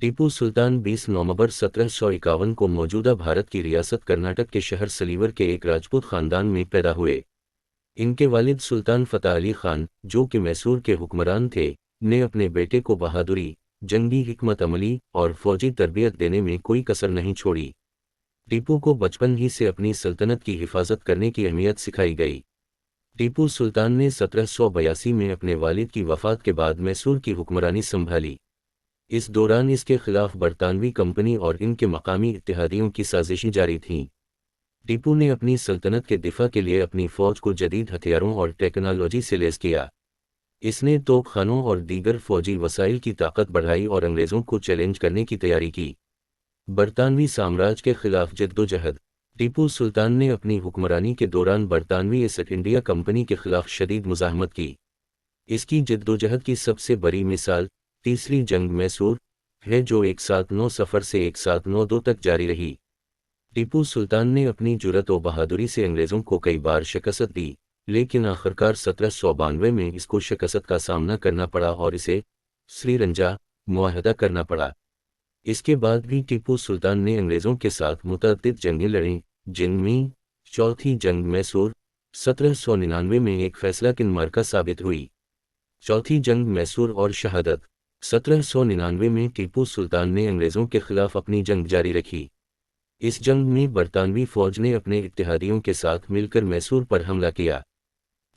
टीपू सुल्तान 20 नवंबर 1751 को मौजूदा भारत की रियासत कर्नाटक के शहर सलीवर के एक राजपूत खानदान में पैदा हुए। इनके वालिद सुल्तान फतेह अली खान, जो कि मैसूर के हुक्मरान थे, ने अपने बेटे को बहादुरी, जंगी हिकमत अमली और फौजी तरबियत देने में कोई कसर नहीं छोड़ी। टीपू को बचपन ही से अपनी सल्तनत की हिफाजत करने की अहमियत सिखाई गई। टीपू सुल्तान ने 1782 में अपने वालिद की वफात के बाद मैसूर की हुक्मरानी संभाली। इस दौरान इसके खिलाफ बरतानवी कंपनी और इनके मकामी इत्तेहादियों की साजिशें जारी थीं। टीपू ने अपनी सल्तनत के दिफा के लिए अपनी फौज को जदीद हथियारों और टेक्नोलॉजी से लैस किया। इसने तोपखानों और दीगर फौजी वसाइल की ताकत बढ़ाई और अंग्रेज़ों को चैलेंज करने की तैयारी की। बरतानवी साम्राज्य के खिलाफ जद्दोजहद। टीपू सुल्तान ने अपनी हुक्मरानी के दौरान बरतानवी ईस्ट इंडिया कंपनी के खिलाफ शदीद मुज़ाहमत की। इसकी जद्दोजहद की सबसे बड़ी मिसाल तीसरी जंग मैसूर है, जो 1709 सफ़र से 1792 तक जारी रही। टीपू सुल्तान ने अपनी जुर्रत और बहादुरी से अंग्रेज़ों को कई बार शिकस्त दी, लेकिन आखिरकार 1792 में इसको शिकस्त का सामना करना पड़ा और इसे श्रीरंजा मुआहदा करना पड़ा। इसके बाद भी टीपू सुल्तान ने अंग्रेज़ों के साथ मुतअद्दिद जंगें लड़ीं, जिनमें चौथी जंग मैसूर 1799 में एक फैसलाकुन मार्का साबित हुई। चौथी जंग मैसूर और शहादत 1799 में टीपू सुल्तान ने अंग्रेज़ों के खिलाफ अपनी जंग जारी रखी। इस जंग में बरतानवी फ़ौज ने अपने इत्तेहादियों के साथ मिलकर मैसूर पर हमला किया।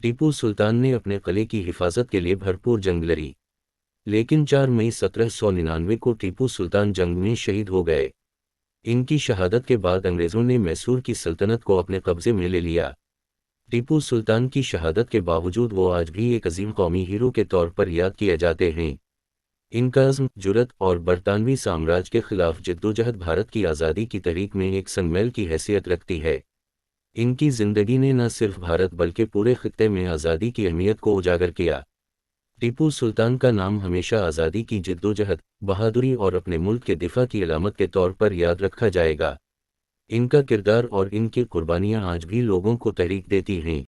टीपू सुल्तान ने अपने किले की हिफाजत के लिए भरपूर जंग लड़ी, लेकिन 4 मई 1799 को टीपू सुल्तान जंग में शहीद हो गए। इनकी शहादत के बाद अंग्रेज़ों ने मैसूर की सल्तनत को अपने कब्ज़े में ले लिया। टीपू सुल्तान की शहादत के बावजूद वो आज भी एक अजीम कौमी हीरो के तौर पर याद किए जाते हैं। इनका अज़्म, जुर्रत और बरतानवी साम्राज्य के खिलाफ जद्दोजहद भारत की आज़ादी की तहरीक में एक संगमेल की हैसियत रखती है। इनकी ज़िंदगी ने न सिर्फ भारत बल्कि पूरे खित्ते में आज़ादी की अहमियत को उजागर किया। टीपू सुल्तान का नाम हमेशा आज़ादी की जद्दोजहद, बहादुरी और अपने मुल्क के दिफा की अलामत के तौर पर याद रखा जाएगा। इनका किरदार और इनकी कुर्बानियाँ आज भी लोगों को तहरीक देती हैं।